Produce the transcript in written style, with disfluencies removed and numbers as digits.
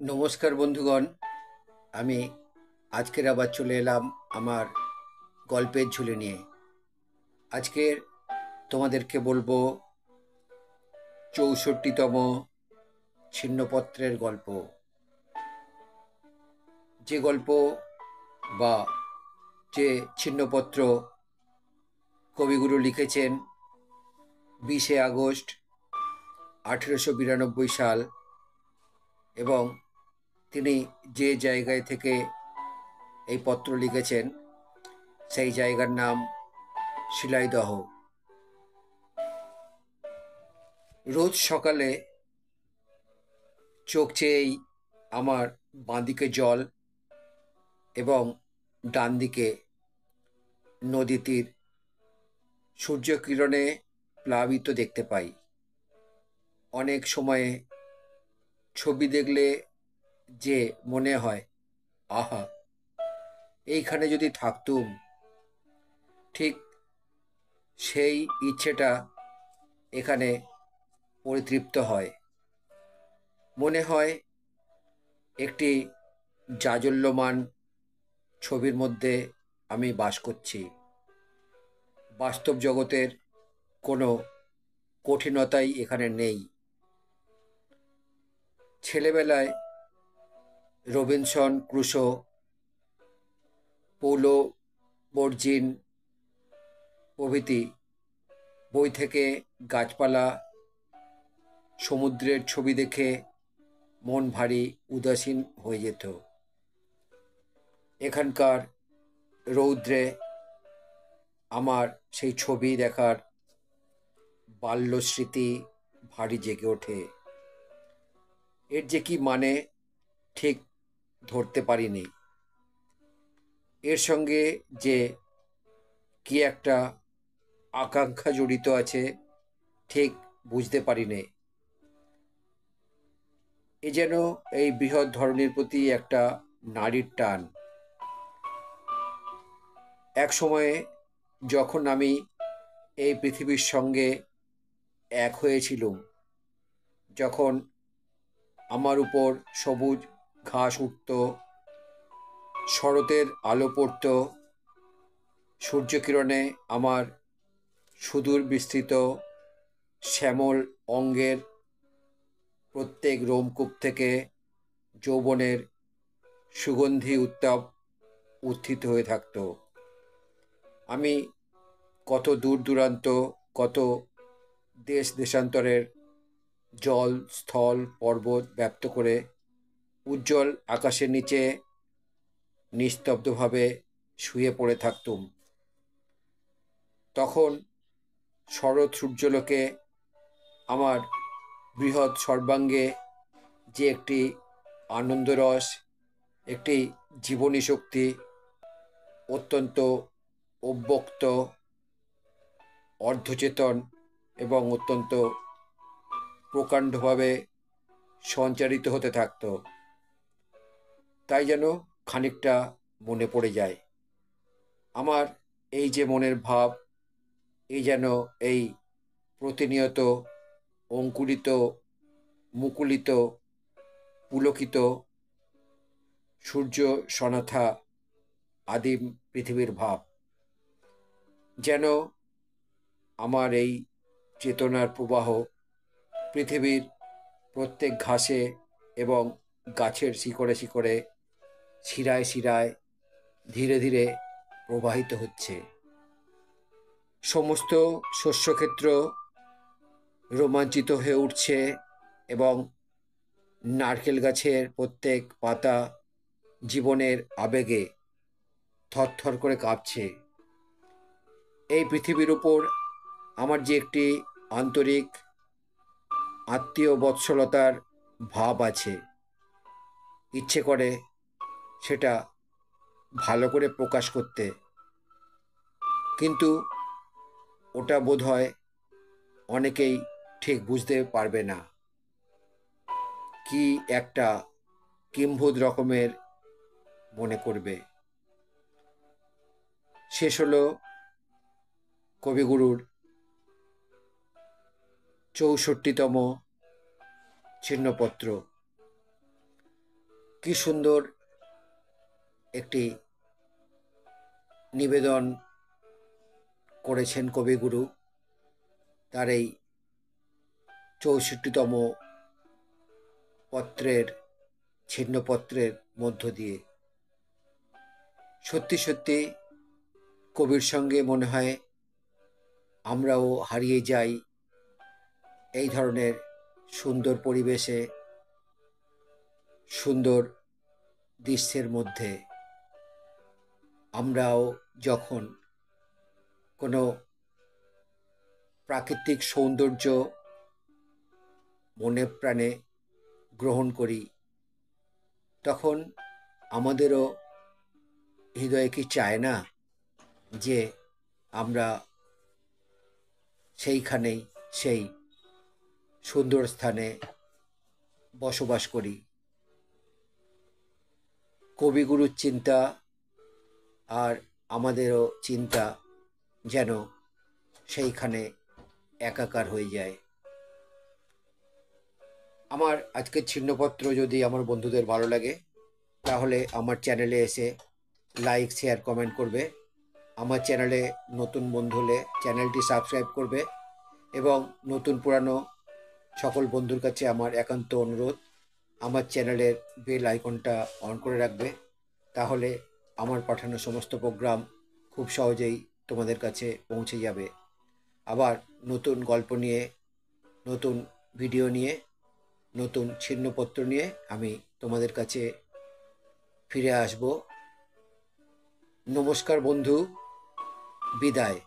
নমস্কার বন্ধুগণ। আমি আজকের আবার চলে এলাম আমার গল্পের ঝুলি নিয়ে। আজকের তোমাদেরকে বলবো ৬৪তম ছিন্নপত্রের গল্প। যে গল্প বা যে ছিন্নপত্র কবিগুরু লিখেছেন ২০শে আগস্ট ১৮৯২ সাল, এবং তিনি যে জায়গায় থেকে এই পত্র লিখেছেন সেই জায়গার নাম শিলাইদহ। রোজ সকালে চোখ চেয়েই আমার বাঁদিকে জল এবং ডান দিকে নদী তীর সূর্যকিরণে প্লাবিত দেখতে পাই। অনেক সময়ে ছবি দেখলে যে মনে হয়, আহা, এইখানে যদি থাকতুম, ঠিক সেই ইচ্ছেটা এখানে পরিতৃপ্ত হয়। মনে হয় একটি জাজল্যমান ছবির মধ্যে আমি বাস করছি। বাস্তব জগতের কোনো কঠিনতাই এখানে নেই। ছেলেবেলায় রবিনসন ক্রুশো, পৌলো বর্জিন প্রভৃতি বই থেকে গাছপালা, সমুদ্রের ছবি দেখে মন ভারী উদাসীন হয়ে যেত। এখানকার রৌদ্রে আমার সেই ছবি দেখার বাল্যস্মৃতি ভারী জেগে ওঠে। এর যে কি মানে ঠিক ধরতে পারিনি। এর সঙ্গে যে কি একটা আকাঙ্ক্ষা জড়িত আছে ঠিক বুঝতে পারিনি। এ যেন এই বৃহৎ ধরনের প্রতি একটা নারীর টান। এক সময়ে যখন আমি এই পৃথিবীর সঙ্গে এক হয়েছিলুম, যখন আমার উপর সবুজ ঘাস উঠত, শরতের আলো পড়ত, সূর্যকিরণে আমার সুদূর বিস্তৃত শ্যামল অঙ্গের প্রত্যেক রোমকূপ থেকে যৌবনের সুগন্ধি উত্তাপ উত্থিত হয়ে থাকত। আমি কত দূর দূরান্ত, কত দেশ দেশান্তরের জল, স্থল, পর্বত ব্যাপ্ত করে উজ্জ্বল আকাশের নিচে নিস্তব্ধভাবে শুয়ে পড়ে থাকতুম। তখন শরৎ সূর্যলোকে আমার বৃহৎ সর্বাঙ্গে যে একটি আনন্দরস, একটি জীবনী শক্তি অত্যন্ত অব্যক্ত, অর্ধচেতন এবং অত্যন্ত প্রকাণ্ডভাবে সঞ্চারিত হতে থাকত, তাই যেন খানিকটা মনে পড়ে যায়। আমার এই যে মনের ভাব, এই যেন এই প্রতিনিয়ত অঙ্কুরিত, মুকুলিত, পুলকিত সূর্য সনাথা আদিম পৃথিবীর ভাব। যেন আমার এই চেতনার প্রবাহ পৃথিবীর প্রত্যেক ঘাসে এবং গাছের শিকড়ে শিকড়ে, শিরায় শিরায় ধীরে ধীরে প্রবাহিত হচ্ছে। সমস্ত শস্যক্ষেত্র রোমাঞ্চিত হয়ে উঠছে এবং নারকেল গাছের প্রত্যেক পাতা জীবনের আবেগে থরথর করে কাঁপছে। এই পৃথিবীর উপর আমার যে একটি আন্তরিক আত্মীয় বৎসলতার ভাব আছে, ইচ্ছে করে সেটা ভালো করে প্রকাশ করতে, কিন্তু ওটা বোধহয় অনেকেই ঠিক বুঝতে পারবে না। কি একটা কিম্ভূত রকমের মনে করবে। শেষ হলো কবিগুরুর ৬৪তম ছিন্নপত্র। কি সুন্দর একটি নিবেদন করেছেন কবিগুরু তার এই ৬৪তম পত্রের ছিন্নপত্রের মধ্য দিয়ে। সত্যি সত্যি কবির সঙ্গে মনে হয় আমরাও হারিয়ে যাই এই ধরনের সুন্দর পরিবেশে, সুন্দর দৃশ্যের মধ্যে। আমরাও যখন কোনো প্রাকৃতিক সৌন্দর্য মনে প্রাণে গ্রহণ করি, তখন আমাদেরও হৃদয়ে কি চায় না যে আমরা সেইখানেই, সেই সুন্দর স্থানে বসবাস করি। কবিগুরুর চিন্তা আর আমাদেরও চিন্তা যেন সেইখানে একাকার হয়ে যায়। আমার আজকের ছিন্নপত্র যদি আমার বন্ধুদের ভালো লাগে তাহলে আমার চ্যানেলে এসে লাইক, শেয়ার, কমেন্ট করবে। আমার চ্যানেলে নতুন বন্ধু হলে চ্যানেলটি সাবস্ক্রাইব করবে এবং নতুন পুরানো সকল বন্ধুর কাছে আমার একান্ত অনুরোধ, আমার চ্যানেলের বেল আইকনটা অন করে রাখবে। তাহলে আমার পাঠানো সমস্ত প্রোগ্রাম খুব সহজেই তোমাদের কাছে পৌঁছে যাবে। আবার নতুন গল্প নিয়ে, নতুন ভিডিও নিয়ে, নতুন ছিন্নপত্র নিয়ে আমি তোমাদের কাছে ফিরে আসব। নমস্কার বন্ধু, বিদায়।